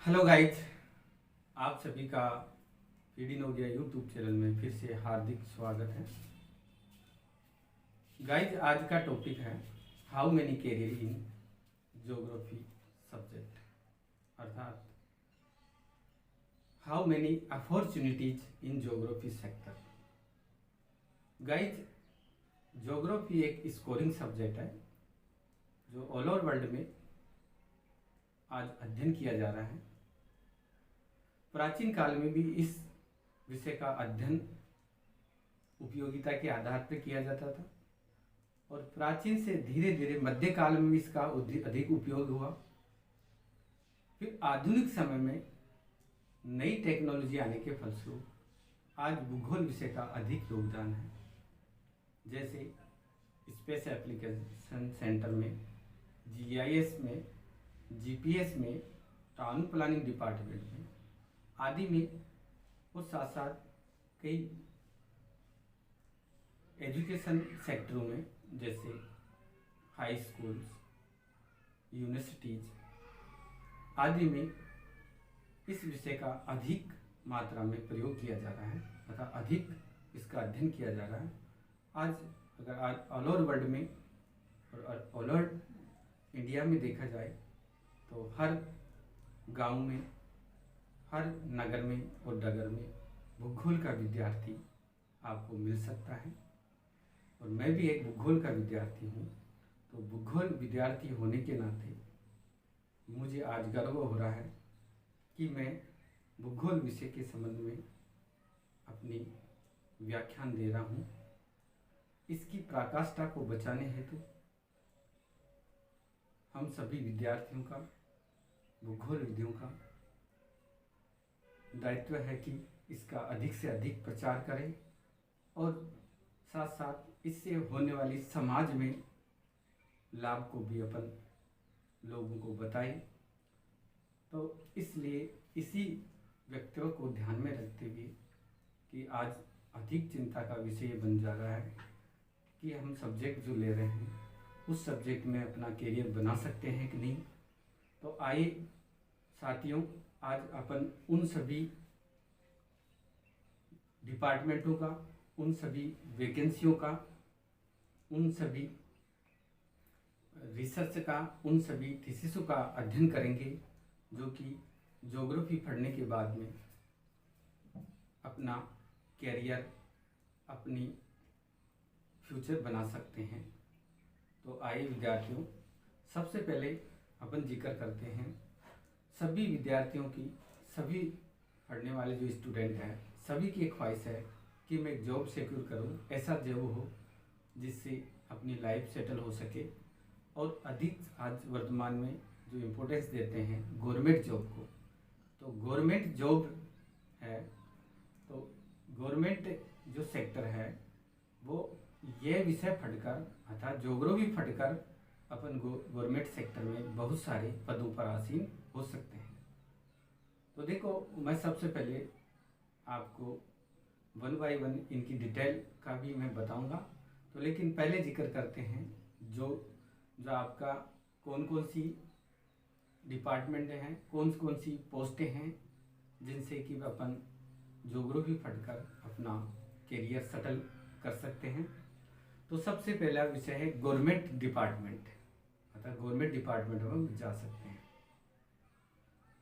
Hello guys, आप सभी का feed in India YouTube channel में फिर से हार्दिक स्वागत है। गाइज, आज का टॉपिक है how many career in geography subject, अर्थात how many opportunities in geography sector. Guys, geography एक स्कोरिंग सब्जेक्ट है जो ऑल ओवर वर्ल्ड में आज अध्ययन किया जा रहा है। प्राचीन काल में भी इस विषय का अध्ययन उपयोगिता के आधार पर किया जाता था और प्राचीन से धीरे धीरे मध्यकाल में भी इसका अधिक उपयोग हुआ। फिर आधुनिक समय में नई टेक्नोलॉजी आने के फलस्वरूप आज भूगोल विषय का अधिक योगदान है। जैसे स्पेस एप्लीकेशन सेंटर में, जीआईएस में, जीपीएस में, टाउन प्लानिंग डिपार्टमेंट में आदि में, और साथ साथ कई एजुकेशन सेक्टरों में जैसे हाई स्कूल्स, यूनिवर्सिटीज आदि में इस विषय का अधिक मात्रा में प्रयोग किया जा रहा है तथा अधिक इसका अध्ययन किया जा रहा है। आज ऑल ओवर वर्ल्ड में और ऑल ओवर इंडिया में देखा जाए तो हर गांव में, हर नगर में और डगर में भूगोल का विद्यार्थी आपको मिल सकता है। और मैं भी एक भूगोल का विद्यार्थी हूँ, तो भूगोल विद्यार्थी होने के नाते मुझे आज गर्व हो रहा है कि मैं भूगोल विषय के संबंध में अपनी व्याख्यान दे रहा हूँ। इसकी पराकाष्ठा को बचाने हेतु हम सभी विद्यार्थियों का, भूगोल विधियों का दायित्व है कि इसका अधिक से अधिक प्रचार करें और साथ साथ इससे होने वाली समाज में लाभ को भी अपन लोगों को बताएं। तो इसलिए इसी व्यक्तियों को ध्यान में रखते हुए कि आज अधिक चिंता का विषय बन जा रहा है कि हम सब्जेक्ट जो ले रहे हैं उस सब्जेक्ट में अपना करियर बना सकते हैं कि नहीं। तो आइए साथियों, आज अपन उन सभी डिपार्टमेंटों का, उन सभी वैकेंसियों का, उन सभी रिसर्च का, उन सभी थीसिसों का अध्ययन करेंगे जो कि ज्योग्राफी पढ़ने के बाद में अपना कैरियर, अपनी फ्यूचर बना सकते हैं। तो आइए विद्यार्थियों, सबसे पहले अपन जिक्र करते हैं सभी विद्यार्थियों की, सभी पढ़ने वाले जो स्टूडेंट हैं सभी की ख्वाहिश है कि मैं जॉब सिक्योर करूं, ऐसा जॉब हो जिससे अपनी लाइफ सेटल हो सके। और अधिक आज वर्तमान में जो इम्पोर्टेंस देते हैं गवर्नमेंट जॉब को, तो गवर्नमेंट जॉब है तो गवर्नमेंट जो सेक्टर है वो ये विषय पढ़कर अर्थात ज्योग्राफी पढ़कर अपन गवर्नमेंट सेक्टर में बहुत सारे पदों पर आसीन हो सकते हैं। तो देखो, मैं सबसे पहले आपको वन बाय वन इनकी डिटेल का भी मैं बताऊंगा। तो लेकिन पहले जिक्र करते हैं जो आपका कौन कौन सी डिपार्टमेंट हैं, कौन कौन सी पोस्टें हैं जिनसे कि अपन ज्योग्राफी पढ़कर अपना करियर सेटल कर सकते हैं। तो सबसे पहला विषय है गवर्नमेंट डिपार्टमेंट, अर्थात गवर्नमेंट डिपार्टमेंट में जा सकते हैं।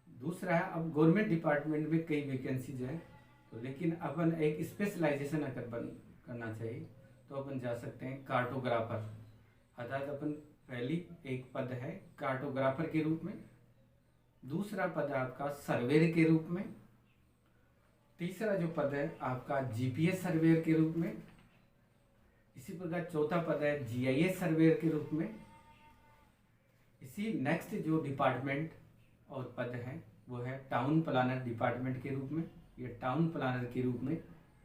दूसरा है, अब गवर्नमेंट डिपार्टमेंट में कई वैकेंसीज हैं, तो लेकिन अपन एक स्पेशलाइजेशन अगर करना चाहिए तो अपन जा सकते हैं कार्टोग्राफर, अर्थात अपन पहली एक पद है कार्टोग्राफर के रूप में, दूसरा पद है आपका सर्वेयर के रूप में, तीसरा जो पद है आपका जीपीएस सर्वेयर के रूप में, इसी प्रकार चौथा पद है जीआईएस सर्वेयर के रूप में। इसी नेक्स्ट जो डिपार्टमेंट और पद है वो है टाउन प्लानर डिपार्टमेंट के रूप में। ये टाउन प्लानर के रूप में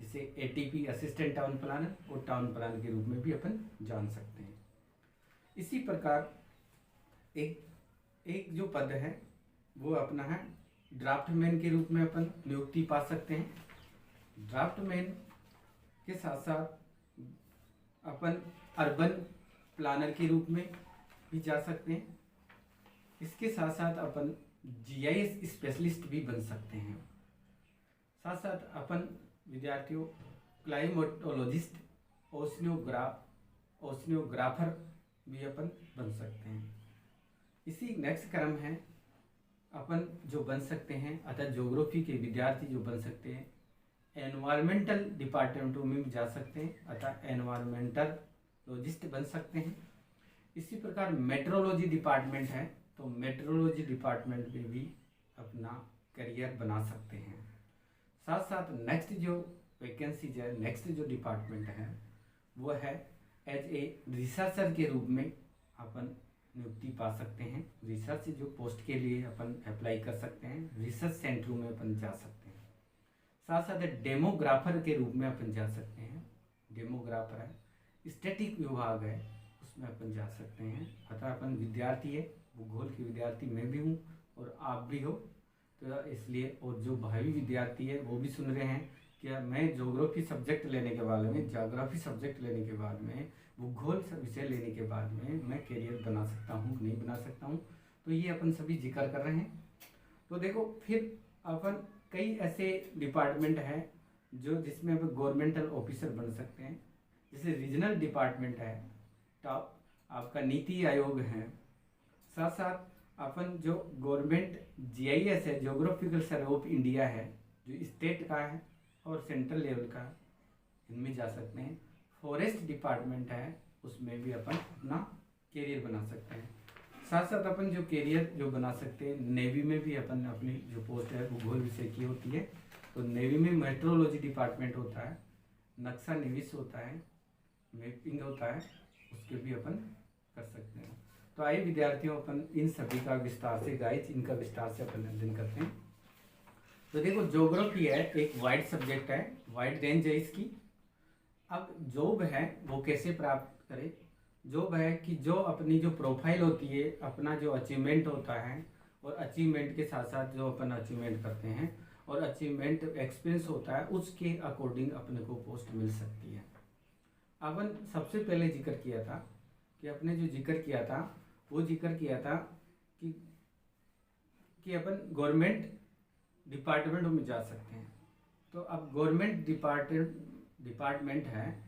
जिसे एटीपी असिस्टेंट टाउन प्लानर और टाउन प्लानर के रूप में भी अपन जान सकते हैं। इसी प्रकार एक जो पद है वो अपना है ड्राफ्टमैन के रूप में अपन नियुक्ति पा सकते हैं। ड्राफ्टमैन के साथ साथ अपन अर्बन प्लानर के रूप में भी जा सकते हैं। इसके साथ साथ अपन जीआईएस स्पेशलिस्ट भी बन सकते हैं। साथ साथ अपन विद्यार्थियों क्लाइमेटोलॉजिस्ट, ओशनियोग्राफर भी अपन बन सकते हैं। इसी नेक्स्ट क्रम है अपन जो बन सकते हैं, अतः ज्योग्राफी के विद्यार्थी जो बन सकते हैं एनवायरमेंटल डिपार्टमेंटों में भी जा सकते हैं, अतः एनवायरमेंटोलॉजिस्ट बन सकते हैं। इसी प्रकार मेट्रोलॉजी डिपार्टमेंट है, तो मेट्रोलॉजी डिपार्टमेंट में भी अपना करियर बना सकते हैं। साथ साथ नेक्स्ट जो वैकेंसीज है, नेक्स्ट जो डिपार्टमेंट है वो है एज ए रिसर्चर के रूप में अपन नियुक्ति पा सकते हैं। रिसर्च जो पोस्ट के लिए अपन अप्लाई कर सकते हैं, रिसर्च सेंटरों में अपन जा सकते हैं। साथ साथ डेमोग्राफर के रूप में अपन जा सकते हैं। डेमोग्राफर है, स्टैटिक विभाग है, उसमें अपन जा सकते हैं। अतः अपन विद्यार्थी है, भूगोल के विद्यार्थी मैं भी हूँ और आप भी हो, तो इसलिए और जो भावी विद्यार्थी है वो भी सुन रहे हैं कि मैं ज्योग्राफी सब्जेक्ट लेने के बाद में, ज्योग्राफी सब्जेक्ट लेने के बाद में, भूगोल विषय लेने के बाद में मैं करियर बना सकता हूँ नहीं बना सकता हूँ, तो ये अपन सभी जिक्र कर रहे हैं। तो देखो फिर अपन कई ऐसे डिपार्टमेंट हैं जो जिसमें अपन गवर्नमेंटल ऑफिसर बन सकते हैं। जैसे रीजनल डिपार्टमेंट है, टॉप आपका नीति आयोग है। साथ साथ अपन जो गवर्नमेंट जीआईएस है, ज्योग्राफिकल सर्वे ऑफ इंडिया है, जो स्टेट का है और सेंट्रल लेवल का, इनमें जा सकते हैं। फॉरेस्ट डिपार्टमेंट है, उसमें भी अपन अपना करियर बना सकते हैं। साथ साथ अपन जो करियर जो बना सकते हैं, नेवी में भी अपन अपनी जो पोस्ट है भूगोल विषय की होती है, तो नेवी में मेट्रोलॉजी डिपार्टमेंट होता है, नक्शा निविश होता है, मैपिंग होता है, उसके भी अपन कर सकते हैं। तो आइए विद्यार्थियों अपन इन सभी का विस्तार से गाइस इनका विस्तार से अपन अध्ययन करते हैं। तो देखो ज्योग्राफी है एक वाइड सब्जेक्ट है, वाइड रेंज है इसकी। अब जॉब है वो कैसे प्राप्त करें? जॉब है कि जो अपनी जो प्रोफाइल होती है, अपना जो अचीवमेंट होता है, और अचीवमेंट के साथ साथ जो अपन अचीवमेंट करते हैं और अचीवमेंट एक्सपीरियंस होता है, उसके अकॉर्डिंग अपने को पोस्ट मिल सकती है। अपन सबसे पहले जिक्र किया था कि अपने जो जिक्र किया था वो जिक्र किया था कि अपन गवर्नमेंट डिपार्टमेंटों में जा सकते हैं। तो अब गवर्नमेंट डिपार्टमेंट है,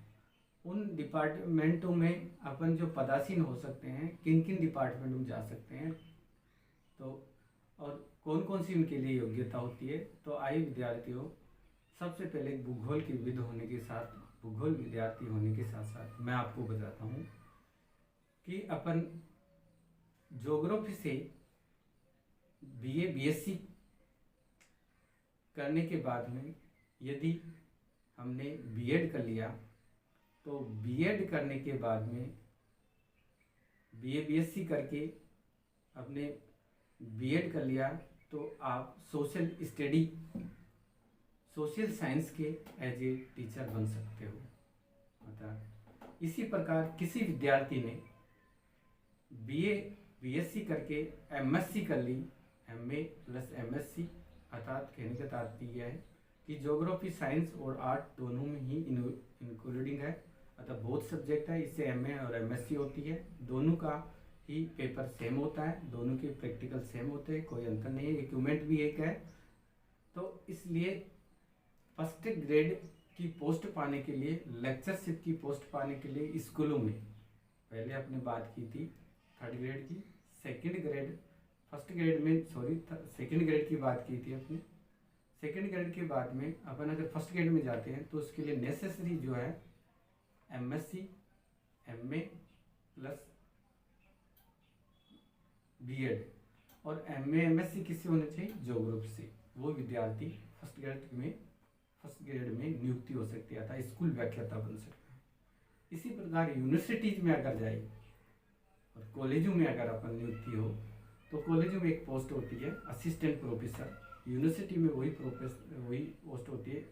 उन डिपार्टमेंटों में अपन जो पदासीन हो सकते हैं, किन किन डिपार्टमेंट में जा सकते हैं, तो और कौन कौन सी उनके लिए योग्यता होती है। तो आइए विद्यार्थियों, सबसे पहले भूगोल के विद होने के साथ, भूगोल विद्यार्थी होने के साथ साथ मैं आपको बताता हूँ कि अपन ज्योग्राफी से बीए बीएससी करने के बाद में यदि हमने बीएड कर लिया, तो बीएड करने के बाद में बीए बीएससी करके अपने बीएड कर लिया, तो आप सोशल स्टडी, सोशल साइंस के एज ए टीचर बन सकते हो। अतः इसी प्रकार किसी विद्यार्थी ने बीए बीएससी करके एमएससी कर ली, एमए प्लस एमएससी, अर्थात कहने का तात्पर्य है कि ज्योग्राफी साइंस और आर्ट दोनों में ही इंक्लूडिंग है, अतः बहुत सब्जेक्ट है, इससे एमए और एमएससी होती है। दोनों का ही पेपर सेम होता है, दोनों के प्रैक्टिकल सेम होते हैं, कोई अंतर नहीं है, इक्विपमेंट भी एक है। तो इसलिए फर्स्ट ग्रेड की पोस्ट पाने के लिए, लेक्चरशिप की पोस्ट पाने के लिए स्कूलों में, पहले आपने बात की थी थर्ड ग्रेड की, सेकंड ग्रेड, फर्स्ट ग्रेड में सेकंड ग्रेड की बात की थी अपने। सेकंड ग्रेड के बाद में अपन अगर फर्स्ट ग्रेड में जाते हैं तो उसके लिए नेसेसरी जो है एमएससी, एमए प्लस बीएड, और एमए एमएससी किससे होना चाहिए? ज्योग्राफी से। वो विद्यार्थी फर्स्ट ग्रेड में नियुक्ति हो सकती है, अतः स्कूल व्याख्याता बन सकता है। इसी प्रकार यूनिवर्सिटीज में अगर जाए और कॉलेजों में अगर अपन नियुक्ति हो, तो कॉलेजों में एक पोस्ट होती है असिस्टेंट प्रोफेसर, यूनिवर्सिटी में वही पोस्ट होती है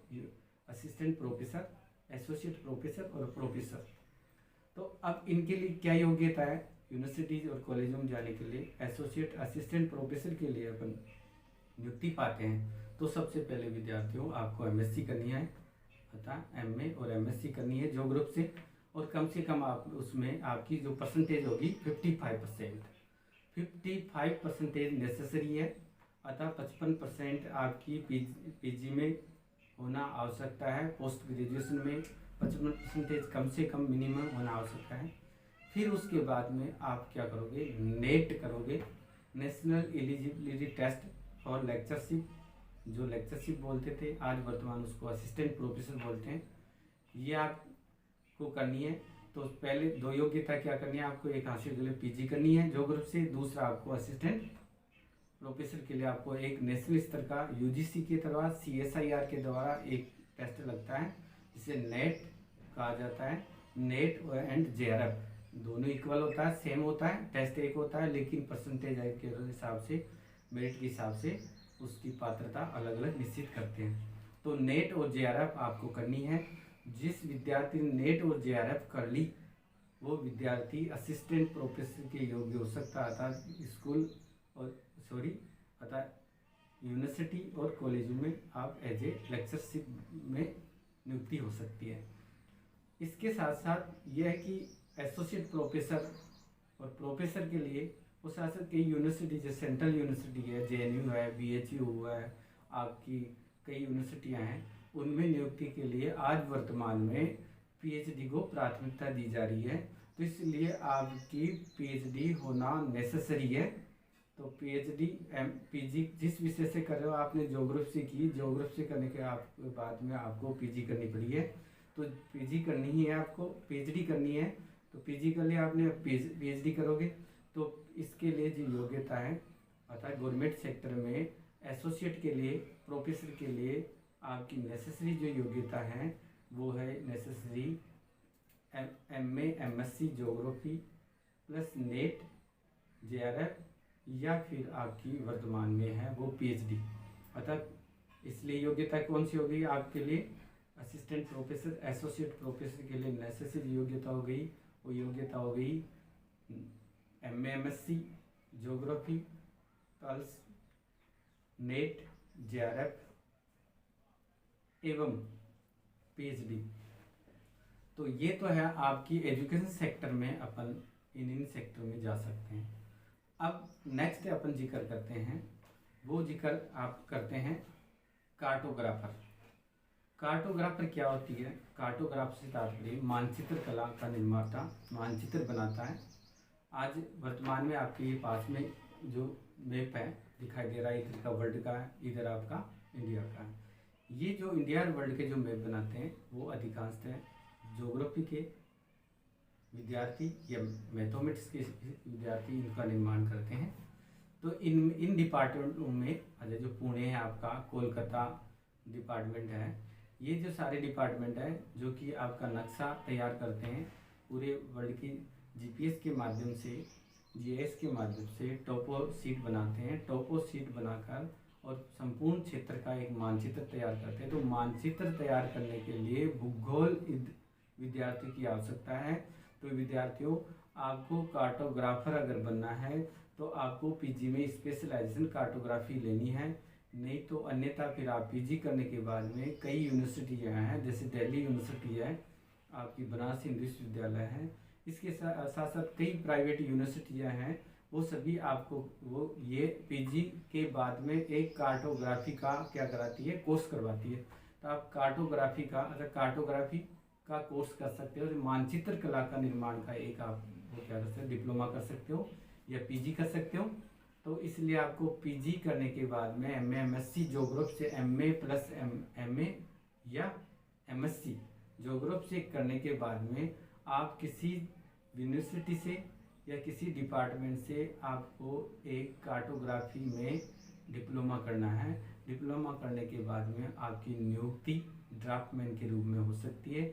असिस्टेंट प्रोफेसर, एसोसिएट प्रोफेसर और प्रोफेसर। तो अब इनके लिए क्या योग्यता है यूनिवर्सिटीज और कॉलेजों में जाने के लिए? एसोसिएट असिस्टेंट प्रोफेसर के लिए अपन नियुक्ति पाते हैं तो सबसे पहले विद्यार्थियों आपको एमएससी करनी है, अतः एमए और एमएससी करनी है ज्योग्राफी से, और कम से कम आप उसमें आपकी जो परसेंटेज होगी 55% नेसेसरी है। अतः 55% आपकी पीजी में होना आवश्यकता है। पोस्ट ग्रेजुएशन में 55% कम से कम मिनिमम होना आवश्यकता है। फिर उसके बाद में आप क्या करोगे, नेट करोगे, नेशनल एलिजिबिलिटी टेस्ट और लेक्चरशिप, जो लेक्चरशिप बोलते थे आज वर्तमान उसको असिस्टेंट प्रोफेसर बोलते हैं, ये आपको करनी है। तो पहले 2 योग्यता क्या करनी है आपको, एक हासिल के लिए पीजी करनी है ज्योग्राफी से, दूसरा आपको असिस्टेंट प्रोफेसर के लिए आपको एक नेशनल स्तर का यूजीसी के द्वारा CSIR के द्वारा एक टेस्ट लगता है जिसे नेट कहा जाता है। नेट एंड JRF दोनों इक्वल होता है, सेम होता है, टेस्ट एक होता है, लेकिन परसेंटेज के हिसाब से, मेरिट के हिसाब से उसकी पात्रता अलग अलग निश्चित करते हैं। तो नेट और JRF आपको करनी है। जिस विद्यार्थी ने नेट और JRF कर ली वो विद्यार्थी असिस्टेंट प्रोफेसर के योग्य हो सकता है, अर्थात स्कूल और अतः यूनिवर्सिटी और कॉलेजों में आप एज ए लेक्चरशिप में नियुक्ति हो सकती है। इसके साथ साथ यह है कि एसोसिएट प्रोफेसर और प्रोफेसर के लिए वो साथ साथ कई यूनिवर्सिटी, जैसे सेंट्रल यूनिवर्सिटी है, JNU है, BHU हुआ है, आपकी कई यूनिवर्सिटियां हैं, उनमें नियुक्ति के लिए आज वर्तमान में PhD को प्राथमिकता दी जा रही है। तो इसलिए आपकी PhD होना नेसेसरी है। तो PhD PG जिस विषय से कर रहे हो, आपने ज्योग्राफी की, ज्योग्राफी करने के बाद में आपको PG करनी पड़ी है, तो PG करनी ही है आपको, PhD करनी है। तो PG कर लिया आपने, PhD करोगे तो इसके लिए जो योग्यता है, अर्थात गवर्नमेंट सेक्टर में एसोसिएट के लिए, प्रोफेसर के लिए आपकी नेसेसरी जो योग्यता है वो है necessary MA MSc geography plus net JRF, या फिर आपकी वर्तमान में है वो PhD। अतः इसलिए योग्यता कौन सी हो गई आपके लिए, असिस्टेंट प्रोफेसर, एसोसिएट प्रोफेसर के लिए नेसेसरी योग्यता हो गई, वो योग्यता हो गई MA MSc geography plus net JRF एवं PhD। तो ये तो है आपकी एजुकेशन सेक्टर में, अपन इन सेक्टर में जा सकते हैं। अब नेक्स्ट अपन जिक्र करते हैं, वो जिक्र आप करते हैं कार्टोग्राफर। कार्टोग्राफर क्या होती है, कार्टोग्राफ से तात्पर्य मानचित्र कला का निर्माता, मानचित्र बनाता है। आज वर्तमान में आपके पास में जो मैप है दिखाई दे रहा है, इधर का वर्ल्ड का है, इधर आपका इंडिया का है। ये जो इंडिया और वर्ल्ड के जो मैप बनाते हैं वो अधिकांशतः ज्योग्राफी के विद्यार्थी या मैथमेटिक्स के विद्यार्थी इनका निर्माण करते हैं। तो इन डिपार्टमेंटों में, अच्छा जो पुणे है आपका, कोलकाता डिपार्टमेंट है, ये जो सारे डिपार्टमेंट है जो कि आपका नक्शा तैयार करते हैं पूरे वर्ल्ड की GPS के माध्यम से, GIS के माध्यम से टोपो सीट बनाते हैं। टोपो सीट बनाकर और संपूर्ण क्षेत्र का एक मानचित्र तैयार करते हैं। तो मानचित्र तैयार करने के लिए भूगोल विद्यार्थियों की आवश्यकता है। तो विद्यार्थियों, आपको कार्टोग्राफर अगर बनना है तो आपको PG में स्पेशलाइजेशन कार्टोग्राफी लेनी है, नहीं तो अन्यथा फिर आप PG करने के बाद में कई यूनिवर्सिटियाँ हैं, जैसे दिल्ली यूनिवर्सिटी है, आपकी बनारस हिंदू विश्वविद्यालय है, इसके साथ साथ कई प्राइवेट यूनिवर्सिटियाँ हैं, वो सभी आपको वो ये PG के बाद में एक कार्टोग्राफी का क्या कराती है, कोर्स करवाती है। तो आप कार्टोग्राफी का कोर्स कर सकते हो। मानचित्र कला का निर्माण का एक आप वो क्या कर सकते हो, डिप्लोमा कर सकते हो या PG कर सकते हो। तो इसलिए आपको PG करने के बाद में MA MSc ज्योग्राफी से MA प्लस MA या MSc ज्योग्राफी से करने के बाद में आप किसी यूनिवर्सिटी से या किसी डिपार्टमेंट से आपको एक कार्टोग्राफी में डिप्लोमा करना है। डिप्लोमा करने के बाद में आपकी नियुक्ति ड्राफ्टमैन के रूप में हो सकती है,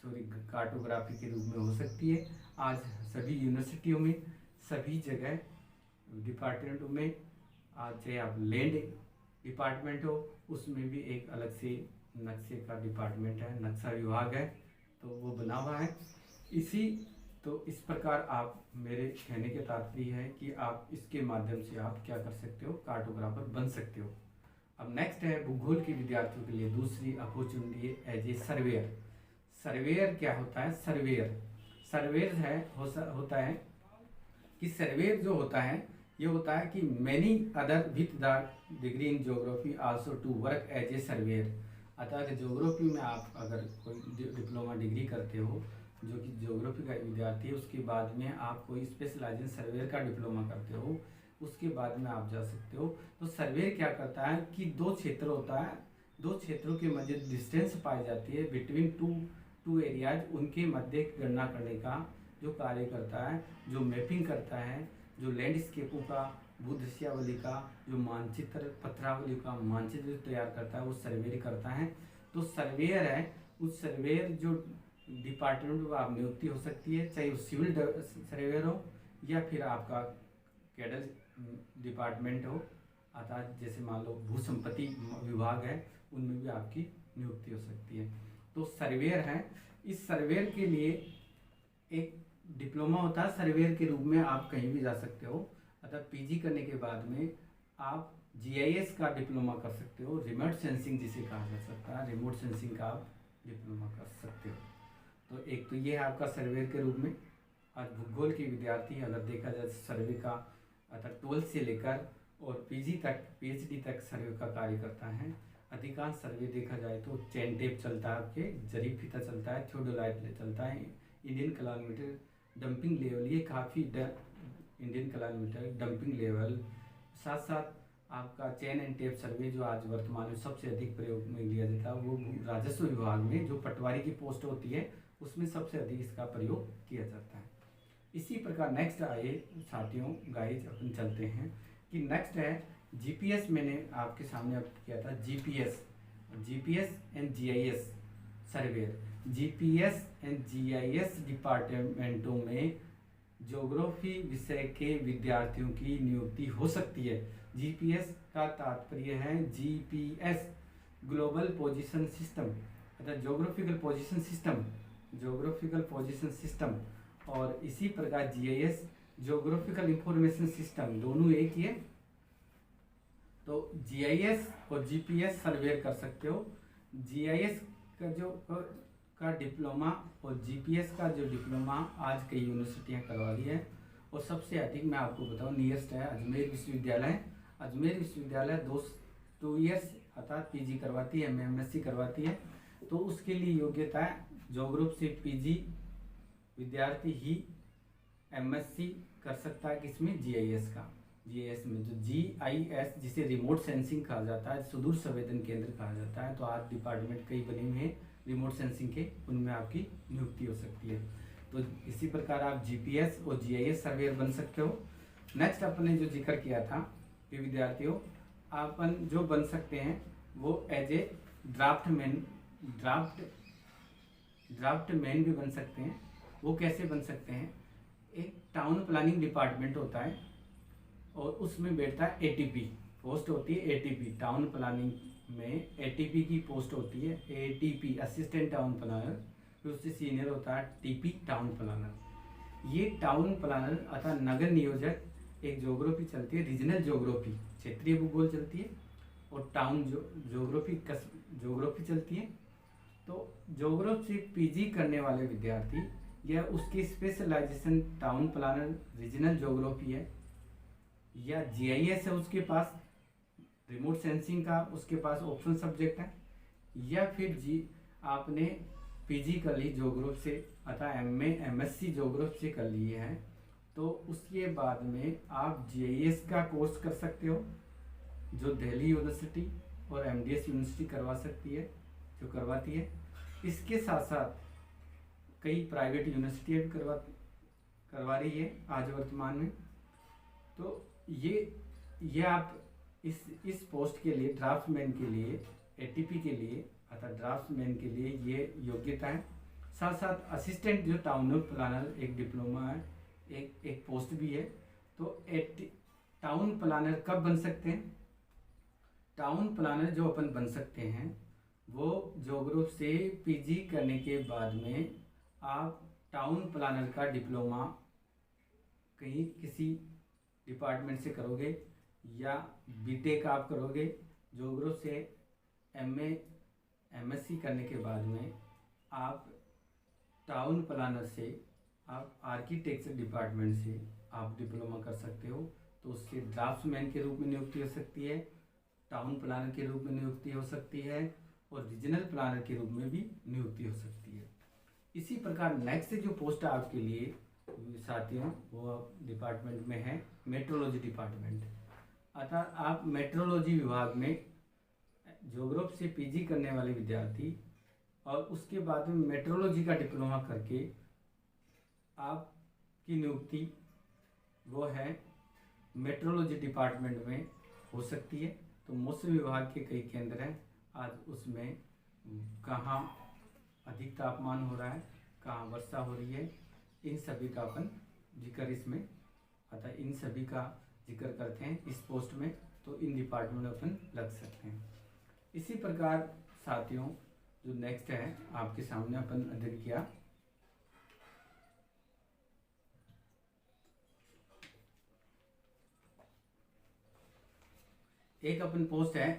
कार्टोग्राफी के रूप में हो सकती है। आज सभी यूनिवर्सिटियों में, सभी जगह डिपार्टमेंटों में, आज चाहे आप लैंड डिपार्टमेंट हो उसमें भी एक अलग से नक्शे का डिपार्टमेंट है, नक्शा विभाग है, तो वो बना हुआ है। तो इस प्रकार आप, मेरे कहने के तात्पर्य है कि आप इसके माध्यम से आप क्या कर सकते हो, कार्टोग्राफर बन सकते हो। अब नेक्स्ट है भूगोल के विद्यार्थियों के लिए दूसरी opportunity as a surveyor. Surveyor क्या होता है, सर्वेयर है होता है कि सर्वेयर जो होता है ये होता है कि many other with the degree in geography also to work as a surveyor. अतः ज्योग्राफी में आप अगर कोई डिप्लोमा डिग्री करते हो, जो कि ज्योग्राफी का विद्यार्थी है, उसके बाद में आप कोई स्पेशलाइजेशन सर्वेयर का डिप्लोमा करते हो, उसके बाद में आप जा सकते हो। तो सर्वेयर क्या करता है कि दो क्षेत्र होता है, दो क्षेत्रों के मध्य डिस्टेंस पाई जाती है बिटवीन टू एरियाज, उनके मध्य गणना करने का जो कार्य करता है, जो मैपिंग करता है, जो लैंडस्केपों का, भूदृश्यावली का जो मानचित्र, पथरावली का मानचित्र जो तैयार करता है, वो सर्वेयर करता है। तो सर्वेयर है, उस सर्वेयर जो डिपार्टमेंट में आप नियुक्ति हो सकती है, चाहे वो सिविल सर्वेयर हो या फिर आपका कैडर डिपार्टमेंट हो, अर्थात जैसे मान लो भू संपत्ति विभाग है, उनमें भी आपकी नियुक्ति हो सकती है। तो सर्वेयर है, इस सर्वेयर के लिए एक डिप्लोमा होता है, सर्वेयर के रूप में आप कहीं भी जा सकते हो। अतः पीजी करने के बाद में आप जीआईएस का डिप्लोमा कर सकते हो, रिमोट सेंसिंग जिसे कहा जा सकता है, रिमोट सेंसिंग का आप डिप्लोमा कर सकते हो। तो एक तो ये है आपका सर्वेयर के रूप में। आज भूगोल के विद्यार्थी अगर देखा जाए सर्वे का, अर्थात 12th से लेकर और पीजी तक, पीएचडी तक सर्वे का कार्य करता है। अधिकांश सर्वे देखा जाए तो चेन टेप चलता है, आपके जरीब फीता चलता है, थियोडोलाइट चलता है, इंडियन कैलोमीटर, डंपिंग लेवल, ये काफ़ी इंडियन कैलोमीटर, डंपिंग लेवल, साथ साथ आपका चेन एंड टेप सर्वे जो आज वर्तमान में सबसे अधिक प्रयोग में लिया जाता है, वो राजस्व विभाग में जो पटवारी की पोस्ट होती है, उसमें सबसे अधिक इसका प्रयोग किया जाता है। इसी प्रकार नेक्स्ट आए साथियों, गाइज अपन चलते हैं कि नेक्स्ट है जीपीएस। मैंने आपके सामने अब किया था GPS and GIS surveyor. GPS and GIS डिपार्टमेंटों में ज्योग्राफी विषय के विद्यार्थियों की नियुक्ति हो सकती है। जीपीएस का तात्पर्य है जीपीएस, ग्लोबल पोजीशन सिस्टम, अर्थात ज्योग्राफिकल पोजीशन सिस्टम, और इसी प्रकार जीआईएस, ज्योग्राफिकल इंफॉर्मेशन सिस्टम, दोनों एक ही है। तो जीआईएस और जीपीएस सर्वेयर कर सकते हो। जीआईएस का डिप्लोमा और जीपीएस का जो डिप्लोमा आज कई यूनिवर्सिटियां करवा रही है, और सबसे अधिक मैं आपको बताऊं नियरेस्ट है अजमेर विश्वविद्यालय। अजमेर विश्वविद्यालय 2 ईयर्स अर्थात पीजी करवाती है, एमएससी करवाती है। तो उसके लिए योग्यता है ज्योग्राफी से पीजी विद्यार्थी ही एमएससी कर सकता है, किसमें, जीआईएस का। जीआईएस में जो जीआईएस जिसे रिमोट सेंसिंग कहा जाता है, सुदूर संवेदन केंद्र कहा जाता है, तो आज डिपार्टमेंट कई बने हुए हैं रिमोट सेंसिंग के, उनमें आपकी नियुक्ति हो सकती है। तो इसी प्रकार आप जीपीएस और जीआईएस सर्वेयर बन सकते हो। नेक्स्ट अपन ने जो जिक्र किया था कि विद्यार्थियों अपन जो बन सकते हैं वो एज ए ड्राफ्टमैन भी बन सकते हैं। वो कैसे बन सकते हैं, एक टाउन प्लानिंग डिपार्टमेंट होता है और उसमें बैठता है एटीपी, पोस्ट होती है एटीपी, टाउन प्लानिंग में एटीपी की पोस्ट होती है, एटीपी असिस्टेंट टाउन प्लानर, फिर उससे सीनियर होता है टीपी टाउन प्लानर। ये टाउन प्लानर अर्थात नगर नियोजक, एक ज्योग्राफी चलती है, रीजनल ज्योग्राफी क्षेत्रीय भूगोल चलती है, और टाउन ज्योग्राफी चलती है। तो ज्योग्राफी से पीजी करने वाले विद्यार्थी या उसकी specialisation town planner, regional geography है, या जीआईएस है उसके पास, रिमोट सेंसिंग का उसके पास ऑप्शन सब्जेक्ट है, या फिर आपने पीजी कर ली ज्योग्राफी से अतः एमए एमएससी ज्योग्राफी से कर लिए हैं, तो उसके बाद में आप जीआईएस का कोर्स कर सकते हो, जो दिल्ली यूनिवर्सिटी और एमडीएस यूनिवर्सिटी करवा सकती है, जो करवाती है। इसके साथ साथ कई प्राइवेट यूनिवर्सिटियाँ भी करवा रही है आज वर्तमान में। तो ये आप इस पोस्ट के लिए, ड्राफ्टमैन के लिए, एटीपी के लिए अर्थात ड्राफ्टमैन के लिए ये योग्यता है। साथ साथ असिस्टेंट जो टाउन प्लानर एक डिप्लोमा है, एक पोस्ट भी है। तो टाउन प्लानर कब बन सकते हैं, टाउन प्लानर जो अपन बन सकते हैं वो ज्योग्राफी से पीजी करने के बाद में आप टाउन प्लानर का डिप्लोमा कहीं किसी डिपार्टमेंट से करोगे, या बीटेक आप करोगे। ज्योग्राफी से एमए एमएससी करने के बाद में आप टाउन प्लानर से, आप आर्किटेक्चर डिपार्टमेंट से आप डिप्लोमा कर सकते हो। तो उससे ड्राफ्ट्समैन के रूप में नियुक्ति हो सकती है, टाउन प्लानर के रूप में नियुक्ति हो सकती है और रीजनल प्लानर के रूप में भी नियुक्ति हो सकती है। इसी प्रकार नेक्स्ट जो पोस्ट आपके लिए साथियों वो डिपार्टमेंट में है मेट्रोलॉजी डिपार्टमेंट। अर्थात आप मेट्रोलॉजी विभाग में ज्योग्राफी से पीजी करने वाले विद्यार्थी और उसके बाद में मेट्रोलॉजी का डिप्लोमा करके आपकी नियुक्ति वो है मेट्रोलॉजी डिपार्टमेंट में हो सकती है। तो मौसम विभाग के कई केंद्र हैं, आज उसमें कहाँ अधिक तापमान हो रहा है, कहाँ वर्षा हो रही है, इन सभी का अपन जिक्र इसमें अतः इन सभी का जिक्र करते हैं इस पोस्ट में, तो इन डिपार्टमेंट में अपन लग सकते हैं। इसी प्रकार साथियों जो नेक्स्ट है आपके सामने अपन अध्ययन किया एक अपन पोस्ट है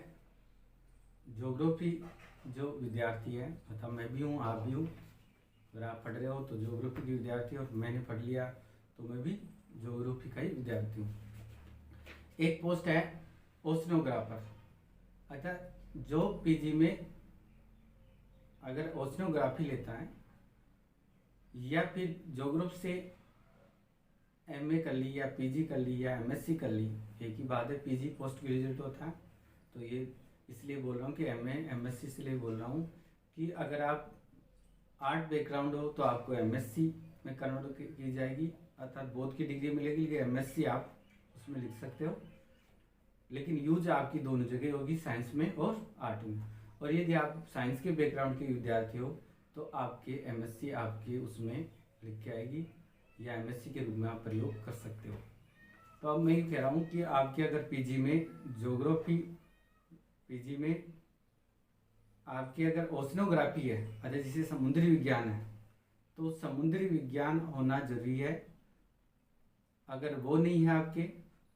ज्योग्राफी जो विद्यार्थी है, मतलब मैं भी हूँ आप भी हूँ, अगर आप पढ़ रहे हो तो ज्योग्राफी के विद्यार्थी और मैंने पढ़ लिया तो मैं भी ज्योग्राफी का ही विद्यार्थी हूँ। एक पोस्ट है ओशनोग्राफर। अच्छा, जो पीजी में अगर ओशनोग्राफी लेता है या फिर ज्योग्राफी से एमए कर ली या पीजी कर ली या एमएससी कर ली, एक ही बात है, पीजी पोस्ट ग्रेजुएट होता है। तो ये इसलिए बोल रहा हूँ कि एमए एमएससी इसलिए बोल रहा हूँ कि अगर आप आर्ट बैकग्राउंड हो तो आपको एमएससी में कन्वर्ट की जाएगी, अर्थात बोध की डिग्री मिलेगी, लेकिन एमएससी आप उसमें लिख सकते हो, लेकिन यूज आपकी दोनों जगह होगी, साइंस में और आर्ट में। और यदि आप साइंस के बैकग्राउंड के विद्यार्थी हो तो आपके एमएससी आपके उसमें लिख के आएगी या एमएससी के रूप में आप प्रयोग कर सकते हो। तो अब मैं ये कह रहा हूँ कि आपके अगर पीजी में ज्योग्राफी, पीजी में आपकी अगर ओशनोग्राफी है, अच्छा जिसे समुद्री विज्ञान है, तो समुद्री विज्ञान होना जरूरी है। अगर वो नहीं है आपके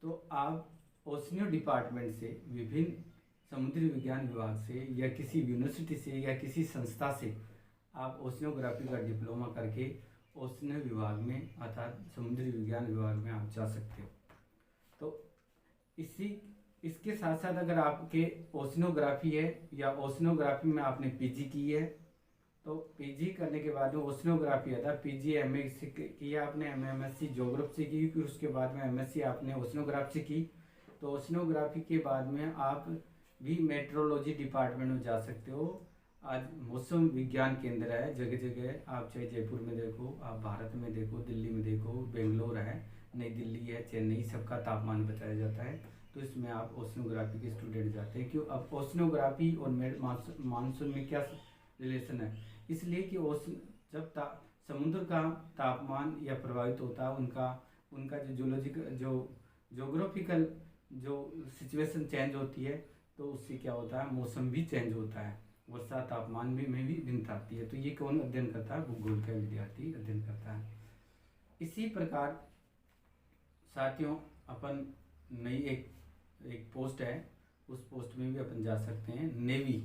तो आप ओशनियो डिपार्टमेंट से, विभिन्न समुद्री विज्ञान विभाग से या किसी यूनिवर्सिटी से या किसी संस्था से आप ओशनोग्राफी का डिप्लोमा करके ओशनियो विभाग में अर्थात समुद्री विज्ञान विभाग में आप जा सकते हो। तो इसके साथ साथ अगर आपके ओशनोग्राफी है या ओशनोग्राफी में आपने पीजी की है तो पीजी करने के बाद में ओशनोग्राफी आता है, पीजी एमए किया आपने, एमएससी ज्योग्राफी की, फिर उसके बाद में एमएससी आपने ओशनोग्राफी की। तो ओशनोग्राफी के बाद में आप भी मेट्रोलॉजी डिपार्टमेंट में जा सकते हो। आज मौसम विज्ञान केंद्र है जगह जगह, आप चाहे जयपुर में देखो, आप भारत में देखो, दिल्ली में देखो, बेंगलोर है, नई दिल्ली है, चेन्नई, सबका तापमान बताया जाता है। तो इसमें आप ओशनोग्राफी के स्टूडेंट जाते हैं। क्यों? अब ओशनोग्राफी और मानसून में क्या रिलेशन है? इसलिए कि जब समुद्र का तापमान या प्रभावित होता है, उनका जो जियोलॉजिकल जो ज्योग्राफिकल जो सिचुएशन चेंज होती है, तो उससे क्या होता है, मौसम भी चेंज होता है, वर्षा तापमान में भी भिन्नता आती है। तो ये कौन अध्ययन करता है? भूगोल का विद्यार्थी अध्ययन करता है। इसी प्रकार साथियों अपन नई एक पोस्ट है, उस पोस्ट में भी अपन जा सकते हैं। नेवी,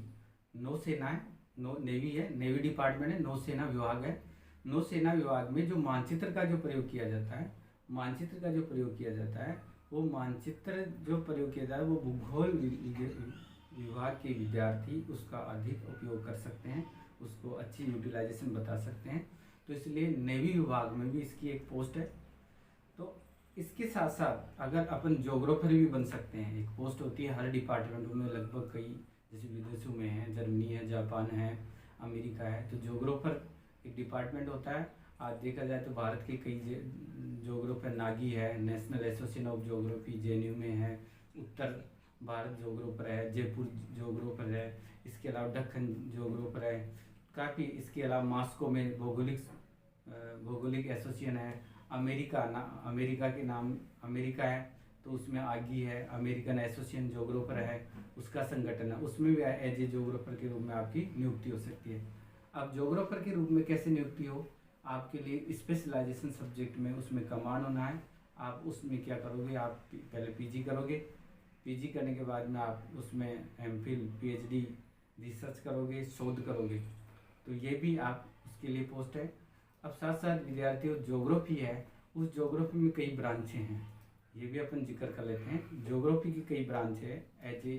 नौसेना है, नेवी है, नेवी डिपार्टमेंट है, नौसेना विभाग है। नौसेना विभाग में जो मानचित्र का जो प्रयोग किया जाता है, मानचित्र का जो प्रयोग किया जाता है, वो मानचित्र जो प्रयोग किया जाता है वो भूगोल विभाग के विद्यार्थी उसका अधिक उपयोग कर सकते हैं, उसको अच्छी यूटिलाइजेशन बता सकते हैं। तो इसलिए नेवी विभाग में भी इसकी एक पोस्ट है। तो इसके साथ साथ अगर अपन ज्योग्राफर भी बन सकते हैं, एक पोस्ट होती है हर डिपार्टमेंट में, लगभग कई जैसे विदेशों में है, जर्मनी है, जापान है, अमेरिका है, तो ज्योग्राफर एक डिपार्टमेंट होता है। आज देखा जाए तो भारत के कई ज्योग्राफर, नागी है, national association of geography JNU में है, उत्तर भारत ज्योग्राफर है, जयपुर ज्योग्राफर है, इसके अलावा दक्कन ज्योग्राफर है काफ़ी, इसके अलावा मॉस्को में भौगोलिक एसोसिएशन है। अमेरिका के नाम अमेरिका है तो उसमें आगी है, अमेरिकन एसोसिएशन ज्योग्राफर है, उसका संगठन है, उसमें भी एज ए ज्योग्राफर के रूप में आपकी नियुक्ति हो सकती है। अब ज्योग्राफर के रूप में कैसे नियुक्ति हो? आपके लिए स्पेशलाइजेशन सब्जेक्ट में उसमें कमांड होना है। आप उसमें क्या करोगे, आप पहले पीजी करोगे, पीजी करने के बाद में आप उसमें एमफिल, पीएचडी, रिसर्च करोगे, शोध करोगे, तो ये भी आप उसके लिए पोस्ट है। अब साथ साथ विद्यार्थियों ज्योग्राफी है, उस ज्योग्राफी में कई ब्रांचें हैं, ये भी अपन जिक्र कर लेते हैं। ज्योग्राफी की कई ब्रांच है। एज ए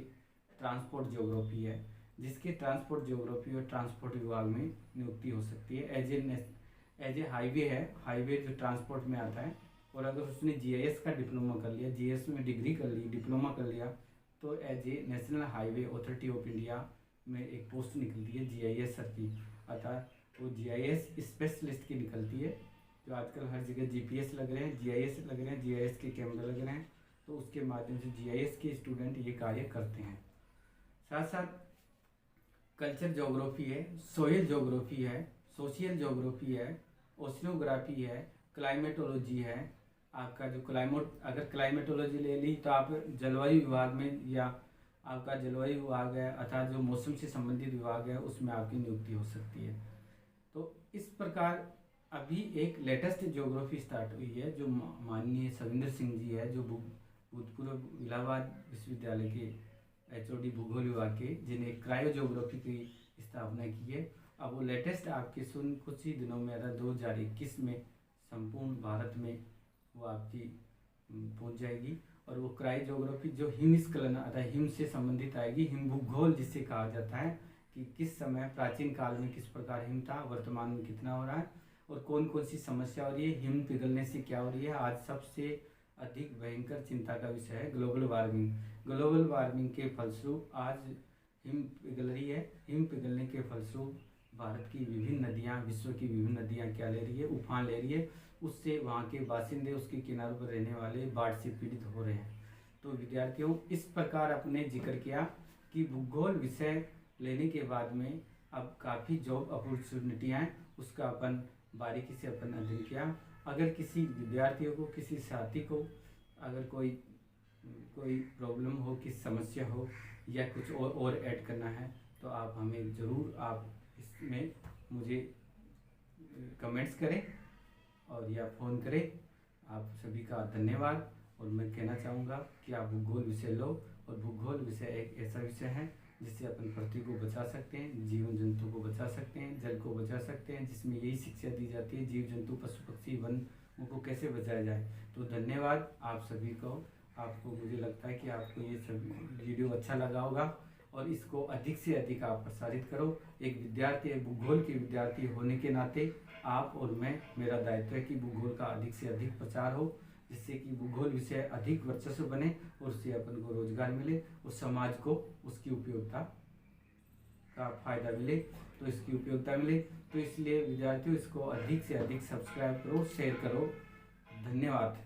ट्रांसपोर्ट ज्योग्राफी है, जिसके ट्रांसपोर्ट ज्योग्राफी और ट्रांसपोर्ट विभाग में नियुक्ति हो सकती है। एज ए हाईवे है, हाईवे जो ट्रांसपोर्ट में आता है। और अगर उसने जीआईएस का डिप्लोमा कर लिया, जीआईएस में डिग्री कर ली, डिप्लोमा कर लिया, तो as a national highway authority of India में एक पोस्ट निकलती है जीआईएस सर की। अर्थात वो जीआईएस स्पेशलिस्ट की निकलती है। जो आजकल हर जगह जीपीएस लग रहे हैं, जीआईएस लग रहे हैं, जीआईएस के कैमरे लग रहे हैं, तो उसके माध्यम से जीआईएस के स्टूडेंट ये कार्य करते हैं। साथ साथ कल्चर ज्योग्राफी है, सोयल ज्योग्राफी है, सोशियल ज्योग्राफी है, ओशिनोग्राफी है, क्लाइमेटोलॉजी है। आपका जो अगर क्लाइमेटोलॉजी ले ली तो आप जलवायु विभाग में, या आपका जलवायु विभाग है अर्थात जो मौसम से संबंधित विभाग है, उसमें आपकी नियुक्ति हो सकती है। तो इस प्रकार अभी एक लेटेस्ट ज्योग्राफी स्टार्ट हुई है, जो माननीय सविंदर सिंह जी है, जो भूतपूर्व इलाहाबाद विश्वविद्यालय के एचओडी भूगोल विभाग के, जिन्हें क्रायो ज्योग्राफी की स्थापना की है। अब वो लेटेस्ट आपके कुछ ही दिनों में अर्थात 2021 में संपूर्ण भारत में वो आपकी पहुंच जाएगी। और वो क्रायो ज्योग्राफी जो हिमस्खलन अर्थात हिम से संबंधित आएगी। हिम भूगोल जिसे कहा जाता है कि किस समय प्राचीन काल में किस प्रकार हिम था, वर्तमान में कितना हो रहा है, और कौन कौन सी समस्या हो रही है, हिम पिघलने से क्या हो रही है। आज सबसे अधिक भयंकर चिंता का विषय है ग्लोबल वार्मिंग। ग्लोबल वार्मिंग के फलस्वरूप आज हिम पिघल रही है। हिम पिघलने के फलस्वरूप भारत की विभिन्न नदियाँ, विश्व की विभिन्न नदियाँ क्या ले रही है, उफान ले रही है। उससे वहाँ के बासिंदे, उसके किनारों पर रहने वाले बाढ़ से पीड़ित हो रहे हैं। तो विद्यार्थियों, इस प्रकार अपने जिक्र किया कि भूगोल विषय लेने के बाद में अब काफ़ी जॉब अपॉर्चुनिटियाँ हैं, उसका अपन बारीकी से अपन अध्ययन किया। अगर किसी विद्यार्थियों को, किसी साथी को अगर कोई प्रॉब्लम हो, किसी समस्या हो, या कुछ और ऐड करना है, तो आप हमें ज़रूर आप इसमें मुझे कमेंट्स करें और या फ़ोन करें। आप सभी का धन्यवाद। और मैं कहना चाहूँगा कि आप भूगोल विषय लो, और भूगोल विषय एक ऐसा विषय है जिससे अपन पृथ्वी को बचा सकते हैं, जीवन जंतु को बचा सकते हैं, जल को बचा सकते हैं, जिसमें यही शिक्षा दी जाती है जीव जंतु पशु पक्षी वन को कैसे बचाया जाए। तो धन्यवाद आप सभी को। आपको, मुझे लगता है कि आपको ये सब वीडियो अच्छा लगा होगा, और इसको अधिक से अधिक आप प्रसारित करो। एक विद्यार्थी, एक भूगोल के विद्यार्थी होने के नाते आप और मैं, मेरा दायित्व है कि भूगोल का अधिक से अधिक प्रचार हो, जिससे कि भूगोल विषय अधिक वर्चस्व बने, और उससे अपन को रोजगार मिले, और समाज को उसकी उपयोगिता का फायदा मिले, तो इसकी उपयोगिता मिले। तो इसलिए विद्यार्थियों, इसको अधिक से अधिक सब्सक्राइब करो, शेयर करो। धन्यवाद।